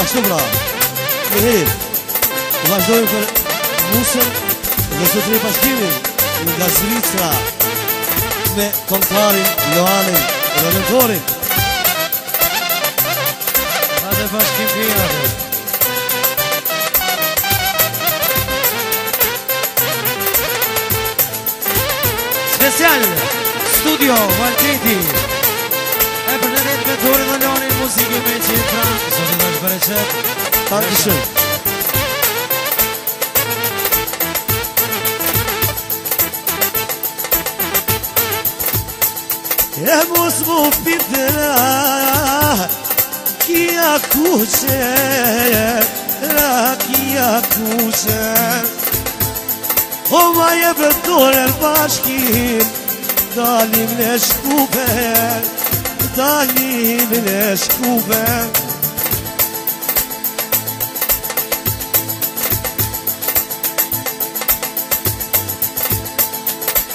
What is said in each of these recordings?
Ashtu bra. Në herit, të vazhdojmë për Musën dhe Zotëri Bashkimin nga Zvicra me kontarin Loanin dhe mentorin. Hajde Bashkim pijate. Special Studio Valkriti. E për në vetë mentorin dhe Loanin muzike me qitra. Zotë dhe është bereqet. Dankeschön. E mos mu pitëra Kia kuqe Kia kuqe O ma je bëtore bashkim Dalim në shkupe Dalim në shkupe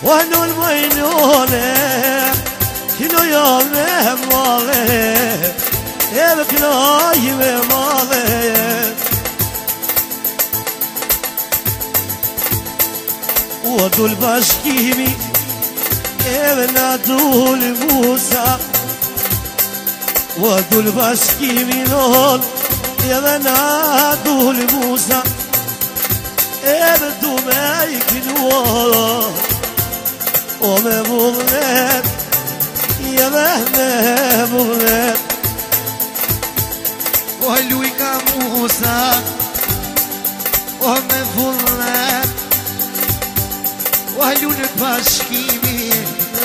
O non majnone Kino ja me male Edhe knaj me male U dul bashkimi Edhe na dul Musa U dul bashkimi non Edhe na dul Musa Edhe du me I kinua O me vullnet Edhe me vullnet O lujka Musa O me vullnet O lunë bashkimi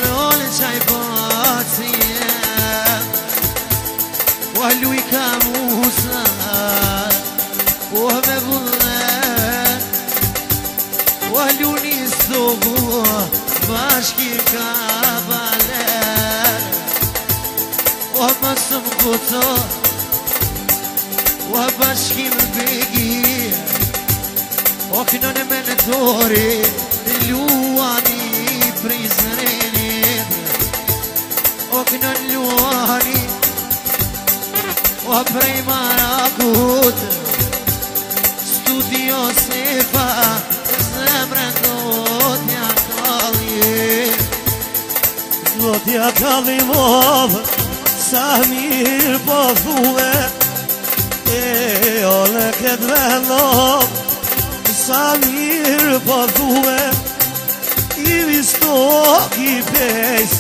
Role qaj batje O lujka Musa O me vullnet O luni zogu Bashkim ka baler O mësëm kuto O bashkim begi O kënën e mentori Luani prizrenit O kënën luani O prej marakut Studio sefa Zemre do t'ja kalli Do t'ja kalli movë Sa mirë po thuve E o në këtë vendom Sa mirë po thuve I vistok I pejs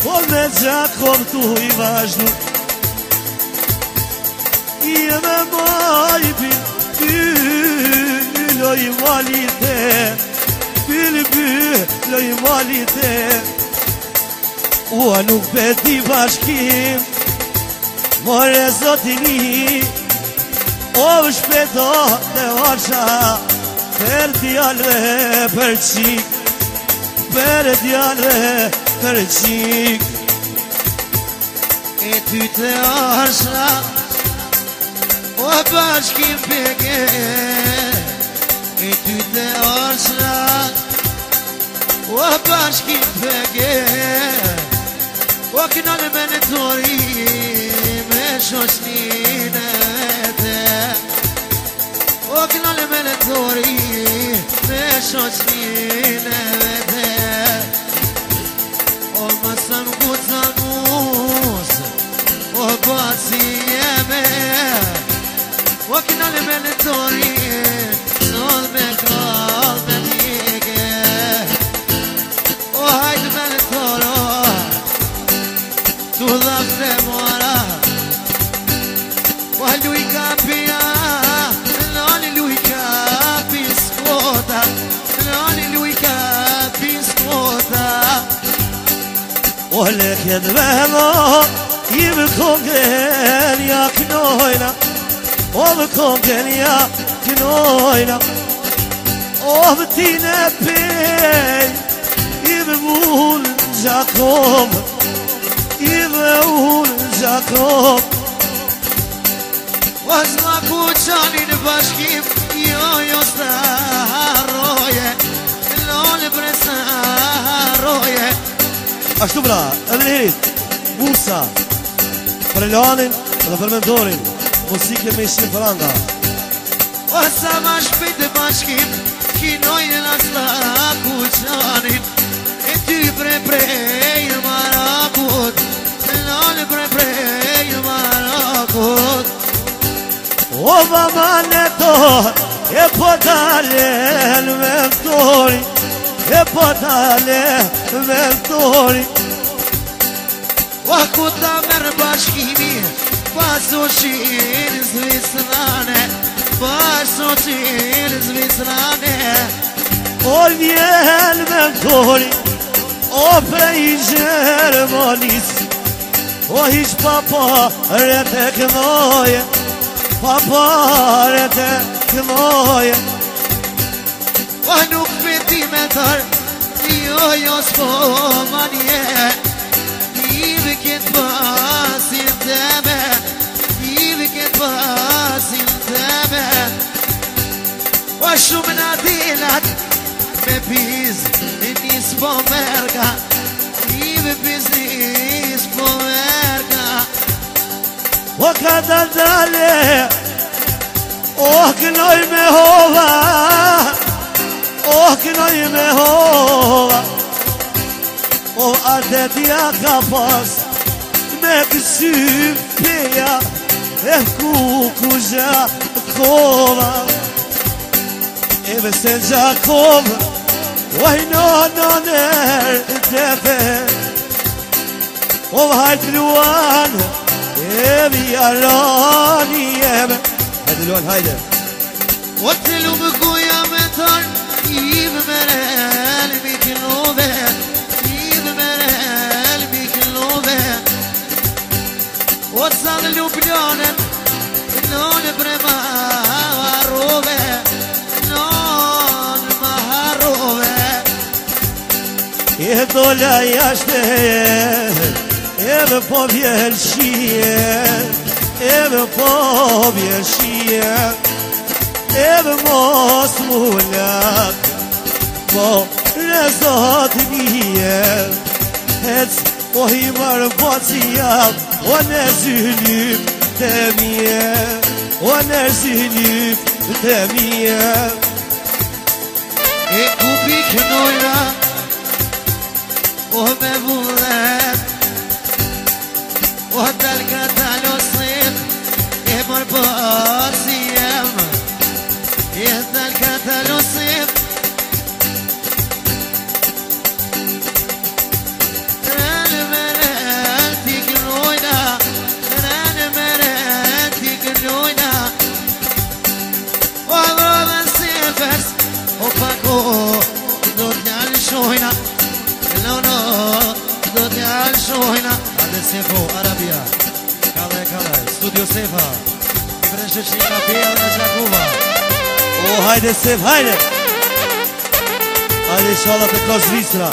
Po me gjakov tu I vazhdu I me majpin Pylo I malite Pylo I malite Ua nuk beti bashkim More zotini O shpeto të orqa Per djallve për qik Per djallve për qik E ty të orqa O bashkim peke E ty të orqa O bashkim peke O kënën me në tori Me shoshnin e vete O kënën me në tori Me shoshnin e vete O mësëm kucan musë O basi jeme O kënën me në tori Nod me kall me njege O hajtë me në toro Tu dhafte mora O lujka pia Nani lujka piskota Nani lujka piskota O leket veno I vë kongen ja knojna O vë kongen ja knojna O vë tine pej I vë vullë Gjakob I dhe unë Gjakob O s'ma ku qani në bashkim Jo s'ta harroje Lole bre s'ta harroje Ashtu bra, edhe njërit Musa Për Loanin dhe për mentorin muzike me shi franga. O sa ma shpejt e bashkim, kinojnë asla kuqanin. E ty prej marakut, nane prej marakut. O vama në torë, e po talen me mtori, e po talen me mtori. O ku ta merë bashkimi, pasoshin Zvicrane, pasoshin Zvicrane. O vjen me mtori, o prej Gjermanis, o hiq papare të kënoje, papare të kënoje. O nuk veti me tërë, jo s'po manje. Ive këtë pasin teme, ive këtë pasin teme. O shumë në dilat, me piz, nis po merka. Ive piz, nis po merka. O ka dale, o kënoj me hova, o kënoj me hova. O adetja ka pas, me kësy peja, e kukuja kova. E vese Gjakova, oj në nërë tepe. O hajt luan, e vjarani jeme. Hajde luan, hajde. O të lumë kuja me tërë, ive me rel mi këllove. Ive me rel mi këllove. O të sanë lupjonen, nënë bre ma harove. Nënë ma harove. E dolla jashtë edhe po vjen shije, edhe po vjen shije, edhe mos mullak, po rezot nije. Hec po i marë boci jam, o në zylyp të mje, o në zylyp të mje. E ku piknojna, o me vullet. O dal ka talosim, e mor posi jem. E dal ka talosim, rënë me rënë ti kënojna, rënë me rënë ti kënojna. O dhodën si e fers, o pako, do t'jallë shojna. No, do t'jallë shojna. Ade Sefo, Arabia. Kale, Studio Sefa. I preshë që nga pia dhe në Gjakova. O hajde Sef, hajde. Hajde shalat e ka Zvicra.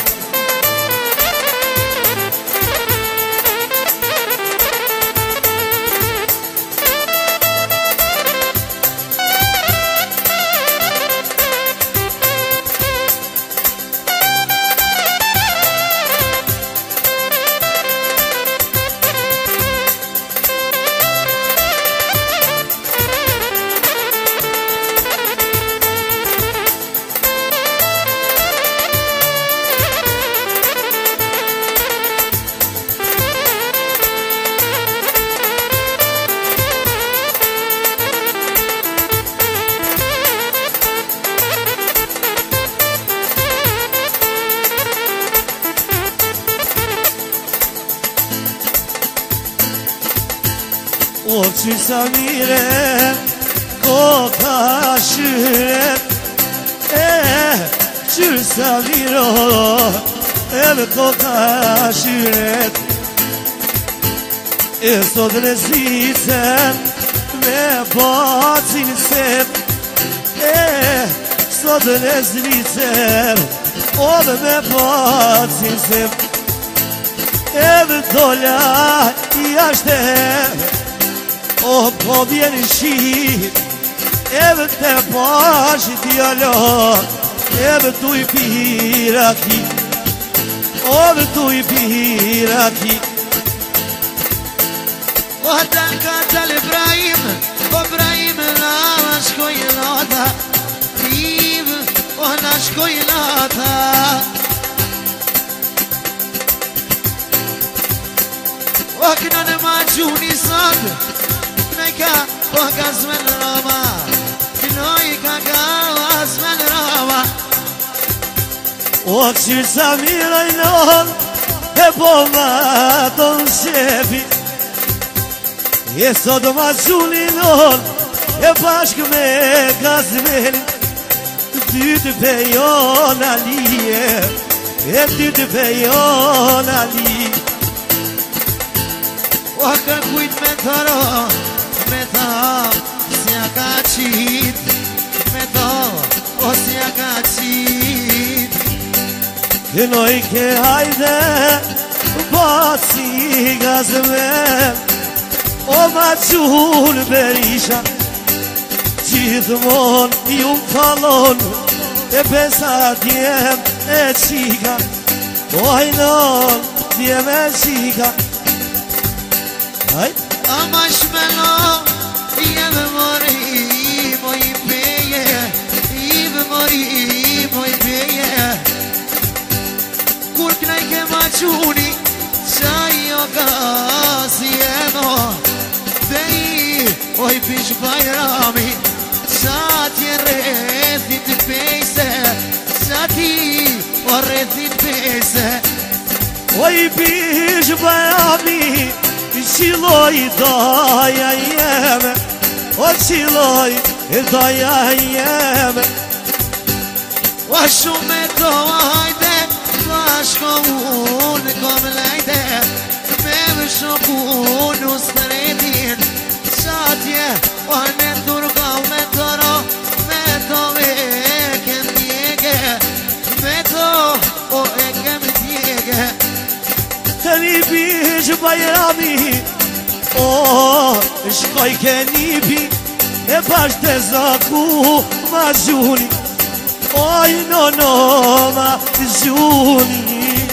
O qysa mire, ko ka shyret. Qysa miro, edhe ko ka shyret. E sot në zlicem, me bacin sep. Sot në zlicem, o dhe me bacin sep. Edhe dolla jashtë, o po vjen shi, edhe te bashit jalo, edhe tu i piraki, edhe tu i piraki. O del ka del Ibrahim, o Ibrahim na shkoj nata, o na shkoj nata. O këna në ma gjuni sot, këna i ka po gazmen rama, këna i ka gazmen rama. O qërë sa miraj non, e po ma ton shefi, e sot ma gjuni non, e bashk me gazmenin, ty të pejon alije, e ty të pejon alije. O kërkujt me thëro, me tha, si a ka qit, me tha, o si a ka qit. Kënoj ke hajde, basi gazmen, o ma qurë Berisha, gjithmon ju më falon, e pesa djem e qika, o hajnon djem e qika. Ama shmelo, jeve mori, moj peje, jeve mori, moj peje. Kur knaj ke ma quni, qaj o gazi e no, Bej, oj pish bajrami, qa tje rethit pejse, qa ti o rethit pejse. Oj pish bajrami, qiloj daja jeme, o qiloj daja jeme. O shumë e to hajde, bashko unë kom lejde, me më shoku unë sëretin, qatje o në turka u me tëro, me to e kem tjege, me to o e kem tjege. Të një bish bajrami, o shkoj ke një pi, e bash të zaku ma gjuni, oj no ma gjuni.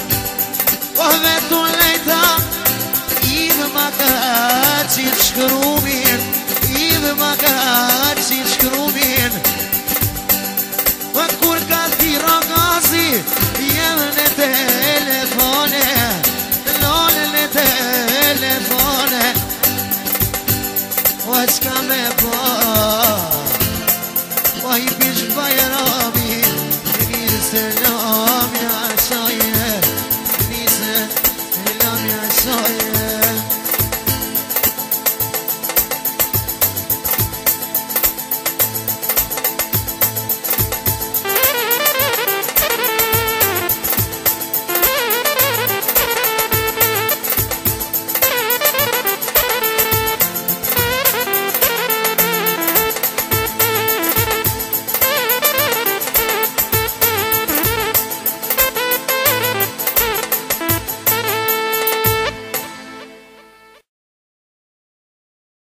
O vetu lejta, Ive ma ka qitë shkrumin, Ive ma ka qitë shkrumin. O kur ka tira gazi, jem në telefone, lone në telefone. O qka me po, o i pish bajrami, një selami